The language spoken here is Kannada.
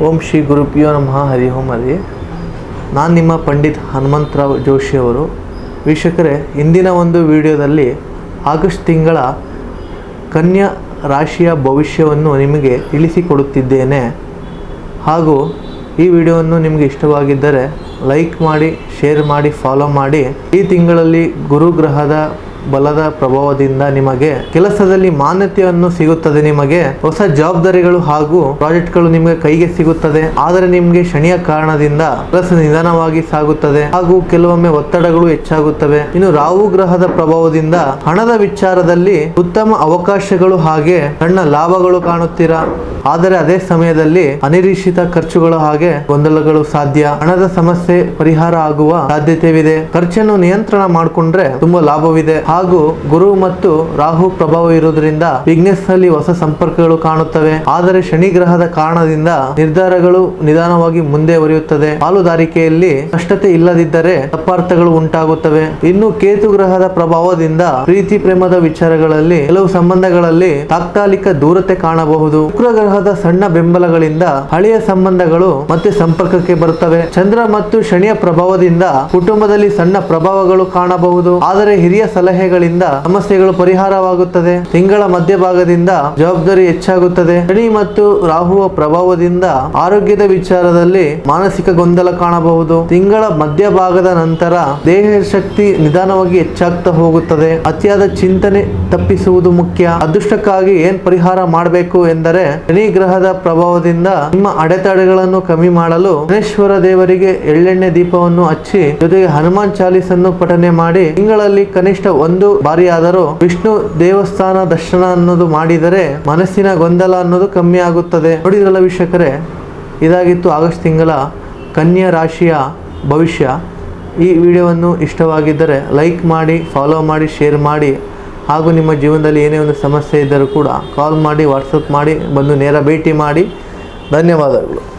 ಓಂ ಶ್ರೀ ಗುರುಪ್ರಿಯೋ ನಮಃ ಹರಿ ಓಂ ಹರಿ. ನಾನು ನಿಮ್ಮ ಪಂಡಿತ್ ಹನುಮಂತರಾವ್ ಜೋಶಿಯವರು. ವೀಕ್ಷಕರೇ, ಇಂದಿನ ಒಂದು ವಿಡಿಯೋದಲ್ಲಿ ಆಗಸ್ಟ್ ತಿಂಗಳ ಕನ್ಯಾ ರಾಶಿಯ ಭವಿಷ್ಯವನ್ನು ನಿಮಗೆ ತಿಳಿಸಿಕೊಡುತ್ತಿದ್ದೇನೆ. ಹಾಗೂ ಈ ವಿಡಿಯೋವನ್ನು ನಿಮಗೆ ಇಷ್ಟವಾಗಿದ್ದರೆ ಲೈಕ್ ಮಾಡಿ, ಶೇರ್ ಮಾಡಿ, ಫಾಲೋ ಮಾಡಿ. ಈ ತಿಂಗಳಲ್ಲಿ ಗುರುಗ್ರಹದ ಬಲದ ಪ್ರಭಾವದಿಂದ ನಿಮಗೆ ಕೆಲಸದಲ್ಲಿ ಮಾನ್ಯತೆಯನ್ನು ಸಿಗುತ್ತದೆ. ನಿಮಗೆ ಹೊಸ ಜವಾಬ್ದಾರಿಗಳು ಹಾಗೂ ಪ್ರಾಜೆಕ್ಟ್ಗಳು ನಿಮಗೆ ಕೈಗೆ ಸಿಗುತ್ತದೆ. ಆದರೆ ನಿಮಗೆ ಶನಿಯ ಕಾರಣದಿಂದ ಕೆಲಸ ನಿಧಾನವಾಗಿ ಸಾಗುತ್ತದೆ ಹಾಗೂ ಕೆಲವೊಮ್ಮೆ ಒತ್ತಡಗಳು ಹೆಚ್ಚಾಗುತ್ತವೆ. ಇನ್ನು ರಾಹು ಗ್ರಹದ ಪ್ರಭಾವದಿಂದ ಹಣದ ವಿಚಾರದಲ್ಲಿ ಉತ್ತಮ ಅವಕಾಶಗಳು ಹಾಗೆ ಸಣ್ಣ ಲಾಭಗಳು ಕಾಣುತ್ತೀರಾ. ಆದರೆ ಅದೇ ಸಮಯದಲ್ಲಿ ಅನಿರೀಕ್ಷಿತ ಖರ್ಚುಗಳು ಹಾಗೆ ಗೊಂದಲಗಳು ಸಾಧ್ಯ. ಹಣದ ಸಮಸ್ಯೆ ಪರಿಹಾರ ಆಗುವ ಸಾಧ್ಯತೆವಿದೆ. ಖರ್ಚನ್ನು ನಿಯಂತ್ರಣ ಮಾಡಿಕೊಂಡ್ರೆ ತುಂಬಾ ಲಾಭವಿದೆ. ಹಾಗೂ ಗುರು ಮತ್ತು ರಾಹು ಪ್ರಭಾವ ಇರುವುದರಿಂದ ಬಿಸ್ನೆಸ್ ನಲ್ಲಿ ಹೊಸ ಸಂಪರ್ಕಗಳು ಕಾಣುತ್ತವೆ. ಆದರೆ ಶನಿ ಗ್ರಹದ ಕಾರಣದಿಂದ ನಿರ್ಧಾರಗಳು ನಿಧಾನವಾಗಿ ಮುಂದೆ ಒರೆಯುತ್ತದೆ. ಪಾಲುದಾರಿಕೆಯಲ್ಲಿ ಸ್ಪಷ್ಟತೆ ಇಲ್ಲದಿದ್ದರೆ ತಪ್ಪಾರ್ಥಗಳು ಉಂಟಾಗುತ್ತವೆ. ಇನ್ನು ಕೇತು ಗ್ರಹದ ಪ್ರಭಾವದಿಂದ ಪ್ರೀತಿ ಪ್ರೇಮದ ವಿಚಾರಗಳಲ್ಲಿ ಕೆಲವು ಸಂಬಂಧಗಳಲ್ಲಿ ತಾತ್ಕಾಲಿಕ ದೂರತೆ ಕಾಣಬಹುದು. ಶುಕ್ರ ಗ್ರಹದ ಸಣ್ಣ ಬೆಂಬಲಗಳಿಂದ ಹಳೆಯ ಸಂಬಂಧಗಳು ಮತ್ತೆ ಸಂಪರ್ಕಕ್ಕೆ ಬರುತ್ತವೆ. ಚಂದ್ರ ಮತ್ತು ಶನಿಯ ಪ್ರಭಾವದಿಂದ ಕುಟುಂಬದಲ್ಲಿ ಸಣ್ಣ ಪ್ರಭಾವಗಳು ಕಾಣಬಹುದು. ಆದರೆ ಹಿರಿಯ ಸಲಹೆಗಳಿಂದ ಸಮಸ್ಯೆಗಳು ಪರಿಹಾರವಾಗುತ್ತದೆ. ತಿಂಗಳ ಮಧ್ಯಭಾಗದಿಂದ ಜವಾಬ್ದಾರಿ ಹೆಚ್ಚಾಗುತ್ತದೆ. ಶನಿ ಮತ್ತು ರಾಹುವ ಪ್ರಭಾವದಿಂದ ಆರೋಗ್ಯದ ವಿಚಾರದಲ್ಲಿ ಮಾನಸಿಕ ಗೊಂದಲ ಕಾಣಬಹುದು. ತಿಂಗಳ ಮಧ್ಯಭಾಗದ ನಂತರ ದೇಹ ಶಕ್ತಿ ನಿಧಾನವಾಗಿ ಹೆಚ್ಚಾಗ್ತಾ ಹೋಗುತ್ತದೆ. ಅತಿಯಾದ ಚಿಂತನೆ ತಪ್ಪಿಸುವುದು ಮುಖ್ಯ. ಅದೃಷ್ಟಕ್ಕಾಗಿ ಏನ್ ಪರಿಹಾರ ಮಾಡಬೇಕು ಎಂದರೆ, ಶನಿ ಗ್ರಹದ ಪ್ರಭಾವದಿಂದ ನಿಮ್ಮ ಅಡೆತಡೆಗಳನ್ನು ಕಮ್ಮಿ ಮಾಡಲು ಗಣೇಶ್ವರ ದೇವರಿಗೆ ಎಳ್ಳೆಣ್ಣೆ ದೀಪವನ್ನು ಹಚ್ಚಿ ಜೊತೆಗೆ ಹನುಮಾನ್ ಚಾಲೀಸನ್ನು ಪಠನೆ ಮಾಡಿ ತಿಂಗಳಲ್ಲಿ ಕನಿಷ್ಠ ಒಂದು ಬಾರಿಯಾದರೂ ವಿಷ್ಣು ದೇವಸ್ಥಾನ ದರ್ಶನ ಅನ್ನೋದು ಮಾಡಿದರೆ ಮನಸ್ಸಿನ ಗೊಂದಲ ಅನ್ನೋದು ಕಮ್ಮಿ ಆಗುತ್ತದೆ. ನೋಡಿದ್ರಲ್ಲ ವೀಕ್ಷಕರೇ, ಇದಾಗಿತ್ತು ಆಗಸ್ಟ್ ತಿಂಗಳ ಕನ್ಯಾ ರಾಶಿಯ ಭವಿಷ್ಯ. ಈ ವಿಡಿಯೋವನ್ನು ಇಷ್ಟವಾಗಿದ್ದರೆ ಲೈಕ್ ಮಾಡಿ, ಫಾಲೋ ಮಾಡಿ, ಶೇರ್ ಮಾಡಿ. ಹಾಗೂ ನಿಮ್ಮ ಜೀವನದಲ್ಲಿ ಏನೇ ಒಂದು ಸಮಸ್ಯೆ ಇದ್ದರೂ ಕೂಡ ಕಾಲ್ ಮಾಡಿ, ವಾಟ್ಸಪ್ ಮಾಡಿ, ಬಂದು ನೇರ ಭೇಟಿ ಮಾಡಿ. ಧನ್ಯವಾದಗಳು.